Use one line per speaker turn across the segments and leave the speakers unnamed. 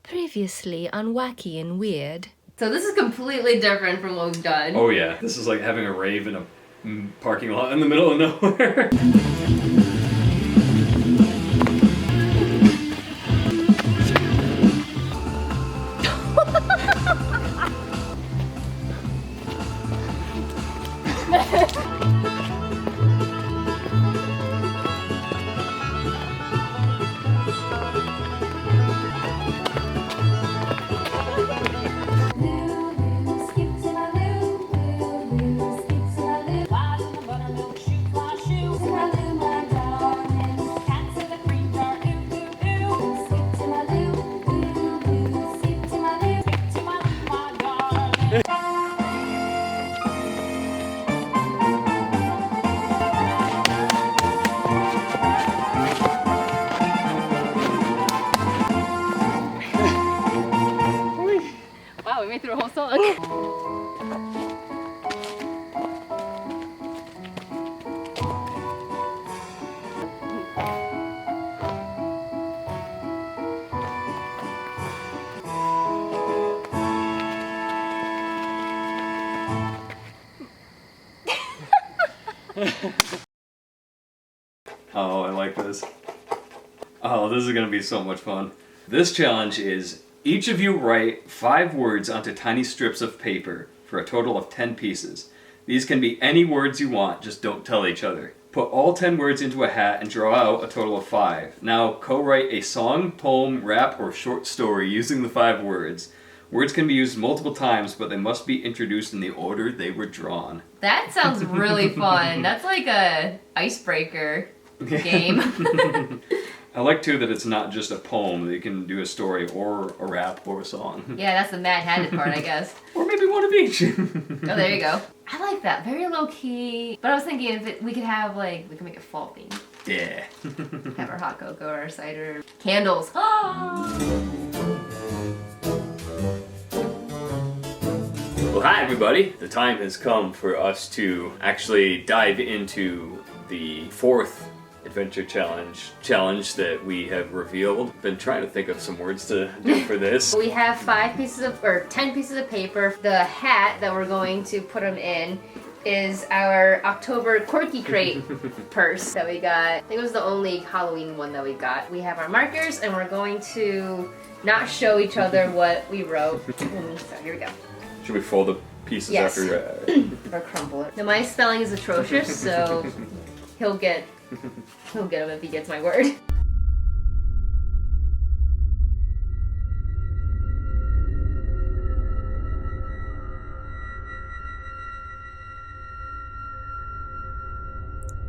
Previously on Wacky and Weird.
So this is completely different from what we've done.
Oh yeah, this is like having a rave in a parking lot in the middle of nowhere.
Wow, we made through a whole song.
Oh, I like this. Oh, this is gonna be so much fun. This challenge is each of you write 5 words onto tiny strips of paper for a total of 10 pieces. These can be any words you want, just don't tell each other. Put all 10 words into a hat and draw out a total of 5. Now co-write a song, poem, rap, or short story using the 5 words. Words can be used multiple times, but they must be introduced in the order they were drawn.
That sounds really fun. That's like a icebreaker game.
I like too that it's not just a poem, that you can do a story or a rap or a song.
Yeah, that's the mad-handed part, I guess.
Or maybe one of each.
Oh, there you go. I like that. Very low-key. But I was thinking if we could have, like, we could make it fall themed.
Yeah.
Have our hot cocoa or our cider. Candles.
Well, hi everybody. The time has come for us to actually dive into the 4th adventure challenge that we have revealed. Been trying to think of some words to do for this.
We have 10 pieces of paper. The hat that we're going to put them in is our October Quirky Crate purse that we got. I think it was the only Halloween one that we got. We have our markers and we're going to not show each other what we wrote. So here we go.
Should we fold the pieces after?
Or crumble it. Now my spelling is atrocious, so he'll get him if he gets my word.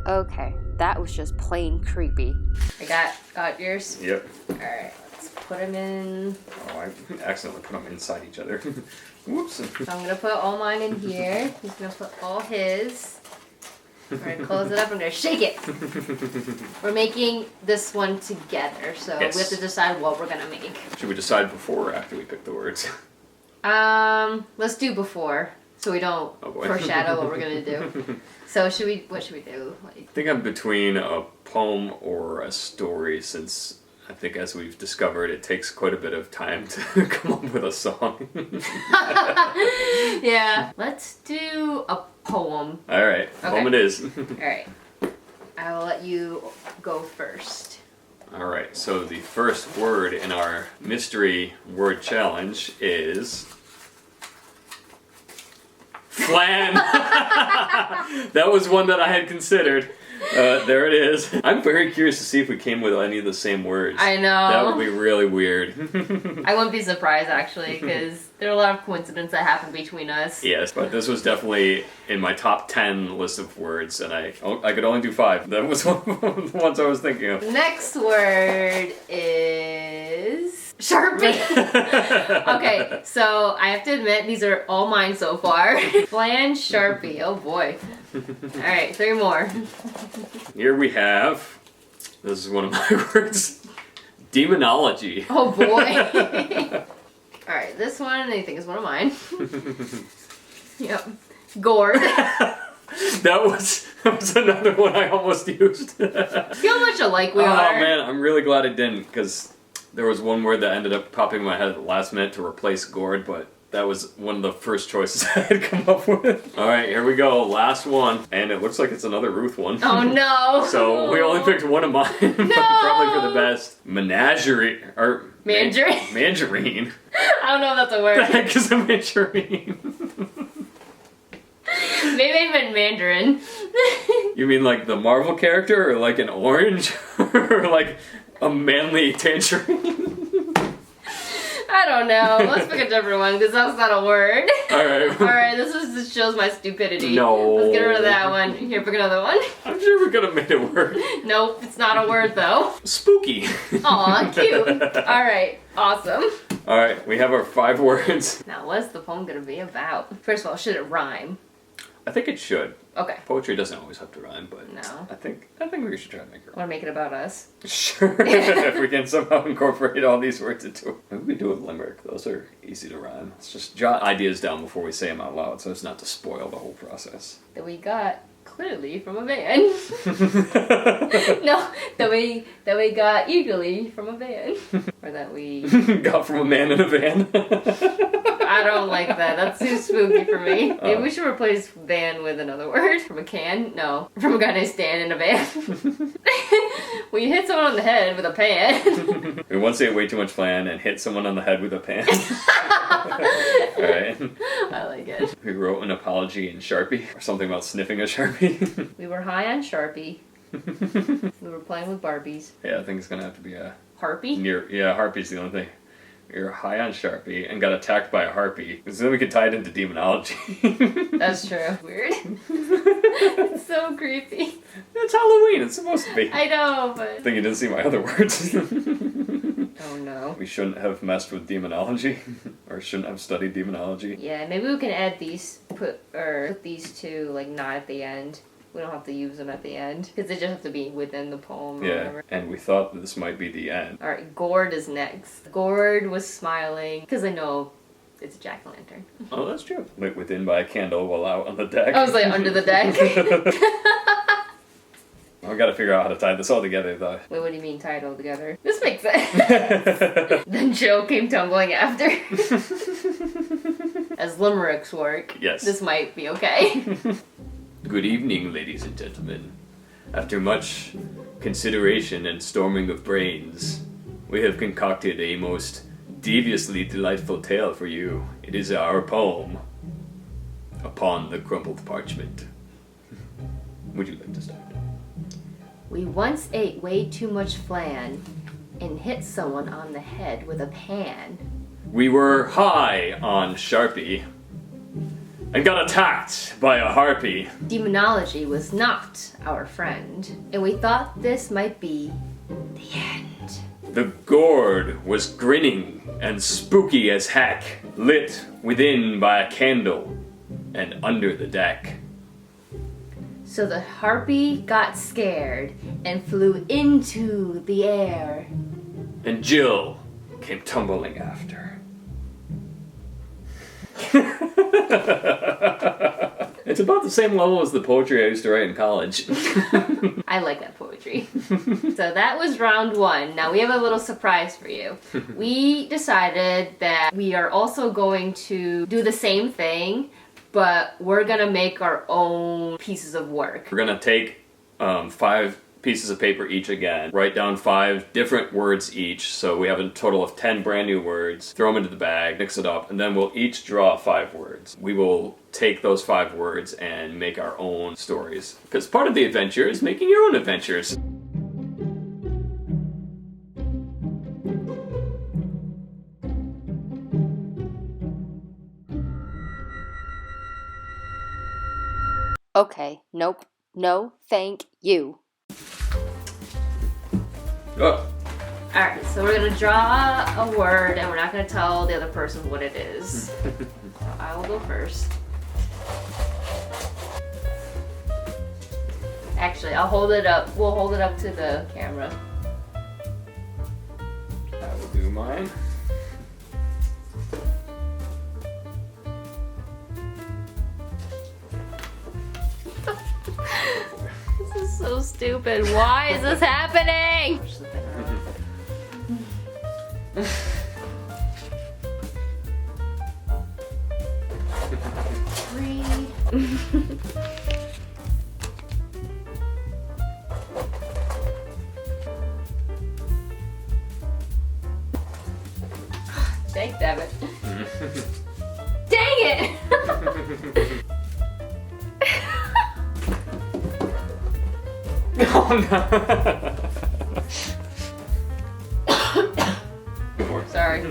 Okay, that was just plain creepy.
I got yours?
Yep.
Alright, let's put them in.
Oh, I accidentally put them inside each other. Whoops.
So I'm gonna put all mine in here. He's gonna put all his. We're gonna close it up and we're gonna shake it. We're making this one together, so
Yes.
we have to decide what we're gonna make.
Should we decide before or after we pick the words?
Let's do before, so we don't foreshadow what we're gonna do. So what should we do?
I think I'm between a poem or a story, since I think, as we've discovered, it takes quite a bit of time to come up with a song.
Yeah. Let's do a poem.
Alright, poem it is.
Alright. I will let you go first.
Alright, so the first word in our mystery word challenge is flan. That was one that I had considered. There it is. I'm very curious to see if we came with any of the same words.
I know.
That would be really weird.
I wouldn't be surprised, actually, because there are a lot of coincidences that happen between us.
Yes, but this was definitely in my top 10 list of words, and I could only do 5. That was one of the ones I was thinking of.
Next word is Sharpie. Okay, so I have to admit, these are all mine so far. Flan, Sharpie, oh boy. Alright, 3 more.
Here we have, this is one of my words, demonology.
Oh boy. Alright, this one I think is one of mine. Yep. Gourd.
That was another one I almost used.
See how much alike we are?
Oh man, I'm really glad I didn't, because There was one word that ended up popping in my head at the last minute to replace gourd, but that was one of the first choices I had come up with. Alright, here we go. Last one. And it looks like it's another Ruth one.
Oh no!
So we only picked one of mine, but probably for the best. Menagerie. Or
Mandarin?
Mandarine.
I don't know if that's a word.
What the heck is a mandarine?
Maybe I meant Mandarin.
You mean like the Marvel character, or like an orange? Or like a manly tangerine?
I don't know. Let's pick a different one because that's not a word.
Alright.
Alright, this shows my stupidity.
No.
Let's get rid of that one. Here, pick another one.
I'm sure we could have made it work.
Nope, it's not a word though.
Spooky.
Aw, cute. Alright, awesome.
Alright, we have our 5 words.
Now, what's the poem gonna be about? First of all, should it rhyme?
I think it should.
Okay.
Poetry doesn't always have to rhyme, but
No.
I think we should try to make it rhyme.
Wanna make it about us?
Sure. If we can somehow incorporate all these words into it. Maybe we do a limerick. Those are easy to rhyme. Let's just jot ideas down before we say them out loud so as not to spoil the whole process.
That we got clearly from a van. No, that we got eagerly from a van. Or that we
Got from a man in a van.
I don't like that. That's too spooky for me. Maybe we should replace van with another word. From a can? No. From a guy named Stan in a van. When you hit someone on the head with a pan.
We once ate way too much flan and hit someone on the head with a pan. Alright.
I like it.
We wrote an apology in Sharpie. Or something about sniffing a Sharpie.
We were high on Sharpie. We were playing with Barbies.
Yeah, I think it's gonna have to be a
Harpy?
yeah, Harpy's the only thing. We were high on Sharpie and got attacked by a harpy. Because then we could tie it into demonology.
That's true. Weird. It's so creepy.
It's Halloween, it's supposed to be.
I know,
I
but...
think you didn't see my other words.
Oh no.
We shouldn't have messed with demonology. Or shouldn't have studied demonology.
Yeah, maybe we can add these, put these two, like, not at the end. We don't have to use them at the end. Because they just have to be within the poem or
Yeah,
whatever.
and we thought this might be the end.
Alright, Gord is next. Gord was smiling, because I know it's a jack-o'-lantern.
Oh, that's true. Lit within by a candle while out on the deck.
I was like, under the deck.
I gotta figure out how to tie this all together, though.
Wait, what do you mean tie it all together? This makes sense. Then Joe came tumbling after. As limericks work,
Yes.
this might be okay.
Good evening, ladies and gentlemen. After much consideration and storming of brains, we have concocted a most deviously delightful tale for you. It is our poem, Upon the Crumpled Parchment. Would you like to start?
We once ate way too much flan and hit someone on the head with a pan.
We were high on Sharpie and got attacked by a harpy.
Demonology was not our friend, and we thought this might be the end.
The gourd was grinning and spooky as heck, lit within by a candle and under the deck.
So the harpy got scared and flew into the air.
And Jill came tumbling after. It's about the same level as the poetry I used to write in college.
I like that poetry. So that was round 1. Now we have a little surprise for you. We decided that we are also going to do the same thing, but we're gonna make our own pieces of work.
We're gonna take 5 pieces of paper each again, write down 5 different words each, so we have a total of 10 brand new words, throw them into the bag, mix it up, and then we'll each draw 5 words. We will take those 5 words and make our own stories. Because part of the adventure is making your own adventures.
Okay, nope. No, thank you.
Oh.
Alright, so we're gonna draw a word and we're not gonna tell the other person what it is. I will go first. Actually, I'll hold it up. We'll hold it up to the camera.
I will do mine.
This is so stupid. Why is this happening? Dang, damn it. Dang it!
Oh no! Good work.
Sorry.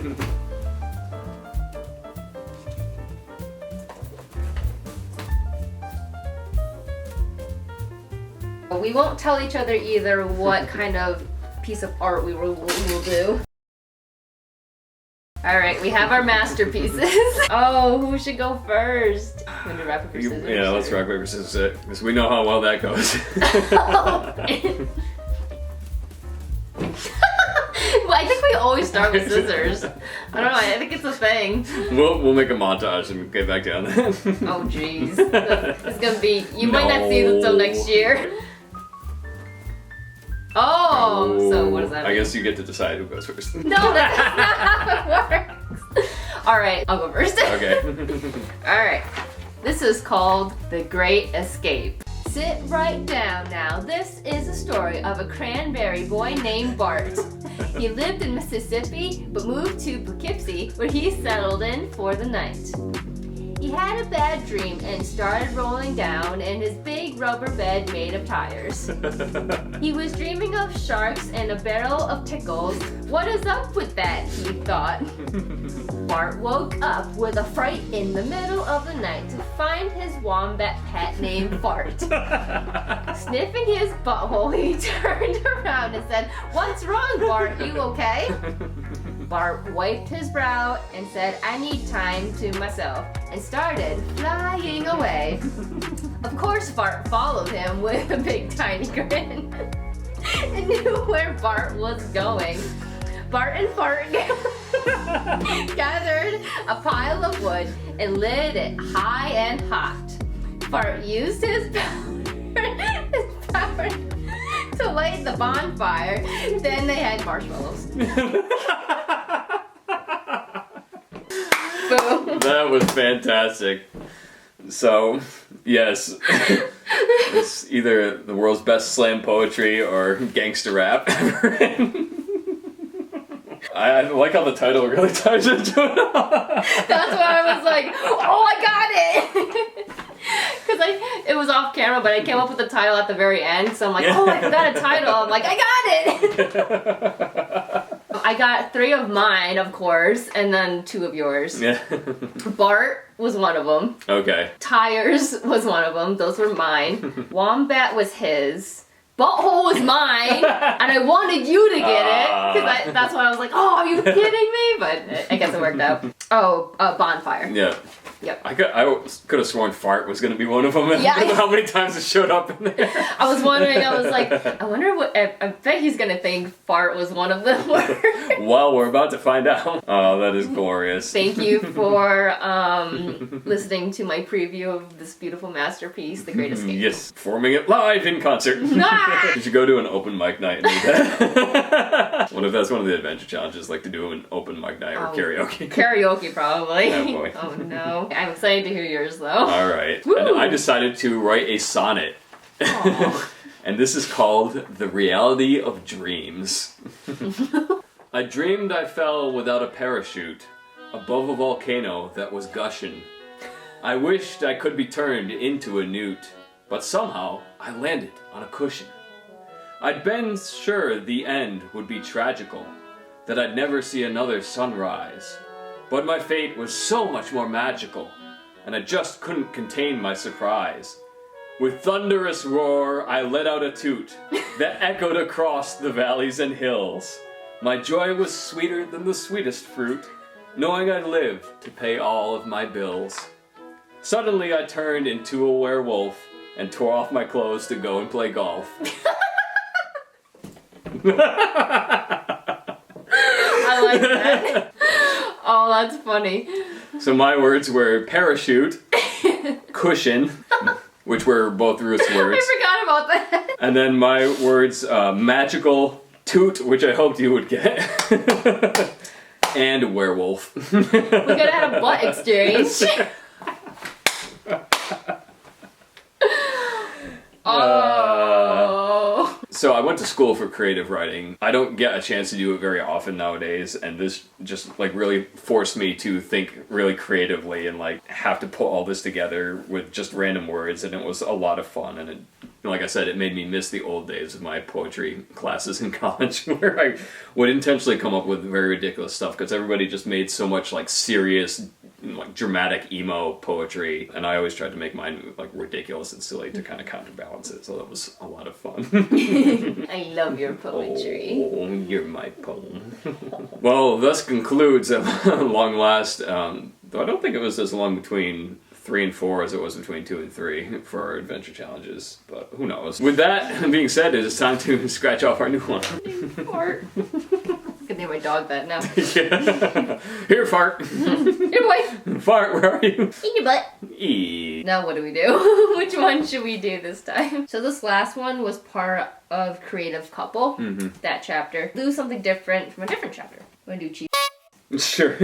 We won't tell each other either what kind of piece of art we will do. Alright, we have our masterpieces. Oh, who should go first? Want to do rock, paper, scissors?
Yeah, let's rock, paper, scissors, because we know how well that goes.
Well, I think we always start with scissors. I don't know, I think it's a thing.
We'll make a montage and get back down.
Oh jeez. It's gonna be, you might not see this until next year. Oh, so what does that mean?
I guess you get to decide who goes first.
No, that's not how it works. Alright, I'll go first.
Okay.
Alright, this is called The Great Escape. Sit right down now. This is a story of a cranberry boy named Bart. He lived in Mississippi, but moved to Poughkeepsie, where he settled in for the night. He had a bad dream and started rolling down in his big rubber bed made of tires. He was dreaming of sharks and a barrel of pickles. What is up with that, he thought. Bart woke up with a fright in the middle of the night to find his wombat pet named Bart. Sniffing his butthole, he turned around and said, "What's wrong, Bart? You okay?" Bart wiped his brow and said, "I need time to myself," and started flying away. Of course, Bart followed him with a big tiny grin and knew where Bart was going. Bart and Fart gathered a pile of wood and lit it high and hot. Bart used his power to light the bonfire. Then they had marshmallows. Boom.
That was fantastic. So, yes, it's either the world's best slam poetry or gangster rap ever. I like how the title really ties into it.
That's why I was like, oh, I got it! Because it was off camera, but I came up with the title at the very end, so I'm like, oh, I forgot a title. I'm like, I got it! I got 3 of mine, of course, and then 2 of yours.
Yeah.
Bart was one of them.
Okay.
Tires was one of them. Those were mine. Wombat was his. Butthole was mine, and I wanted you to get it, because that's why I was like, oh, are you kidding me? But I guess it worked out. Oh, bonfire.
Yeah.
Yep.
I could have sworn fart was going to be one of them.
Yeah.
How many times it showed up in there?
I was wondering, I was like, I wonder what, I bet he's going to think fart was one of the words.
Well, we're about to find out. Oh, that is glorious.
Thank you for listening to my preview of this beautiful masterpiece, The Great Escape.
Yes, performing it live in concert.
Ah!
You should go to an open mic night and do that. What if that's one of the adventure challenges, like to do an open mic night or karaoke?
Karaoke, probably.
Oh, boy.
Oh, no. I'm excited to hear yours, though.
All right.
Woo!
And I decided to write a sonnet. And this is called The Reality of Dreams. I dreamed I fell without a parachute above a volcano that was gushing. I wished I could be turned into a newt, but somehow I landed on a cushion. I'd been sure the end would be tragical, that I'd never see another sunrise. But my fate was so much more magical, and I just couldn't contain my surprise. With thunderous roar, I let out a toot that echoed across the valleys and hills. My joy was sweeter than the sweetest fruit, knowing I'd live to pay all of my bills. Suddenly I turned into a werewolf and tore off my clothes to go and play golf.
I like that. Oh, that's funny.
So my words were parachute, cushion, which were both Ruth's words.
I forgot about that.
And then my words, magical toot, which I hoped you would get. And a werewolf.
We could have had a butt exchange. Oh.
So I went to school for creative writing. I don't get a chance to do it very often nowadays, and this just like really forced me to think really creatively and like have to put all this together with just random words, and it was a lot of fun. And it, like I said, it made me miss the old days of my poetry classes in college where I would intentionally come up with very ridiculous stuff because everybody just made so much like serious, like dramatic emo poetry, and I always tried to make mine like ridiculous and silly to kind of counterbalance it. So that was a lot of fun.
I love your poetry.
Oh, you're my poem. Well, thus concludes at long last. Though I don't think it was as long between 3 and 4 as it was between 2 and 3 for our adventure challenges, but who knows. With that being said, it is time to scratch off our new one.
Fart. I could name my dog that now.
Yeah. Here, Fart.
Here, boy.
Fart, where are you?
In your butt.
E.
Now what do we do? Which one should we do this time? So this last one was part of Creative Couple, that chapter. Do something different from a different chapter. I'm gonna do cheese.
Sure.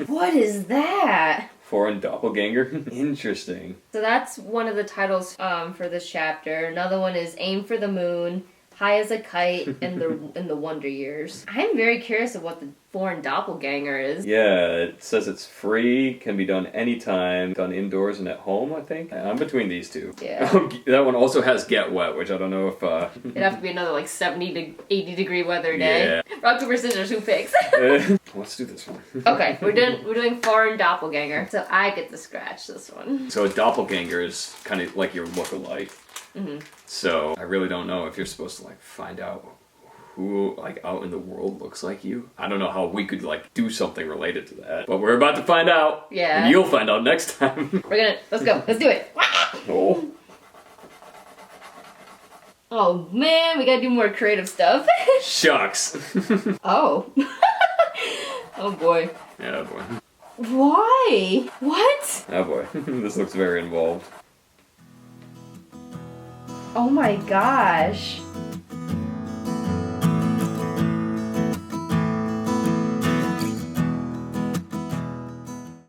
What is that?
Foreign doppelganger. Interesting.
So that's one of the titles for this chapter. Another one is Aim for the Moon, High as a Kite, and the Wonder Years. I'm very curious of what the foreign doppelganger is.
Yeah, it says it's free, can be done anytime, done indoors and at home, I think. I'm between these two.
Yeah.
That one also has Get Wet, which I don't know if...
It'd have to be another like 70 to 80 degree weather day.
Yeah.
Rock, paper, scissors, who picks?
Let's do this one.
Okay, we're doing foreign doppelganger. So I get to scratch this one.
So a doppelganger is kind of like your lookalike. So I really don't know if you're supposed to like find out who like out in the world looks like you. I don't know how we could like do something related to that, but we're about to find out.
Yeah.
And you'll find out next time.
Let's go. Let's do it.
Oh.
Oh man, we gotta do more creative stuff.
Shucks.
Oh. Oh boy.
Yeah, boy.
Why? What?
Oh boy. This looks very involved.
Oh my gosh.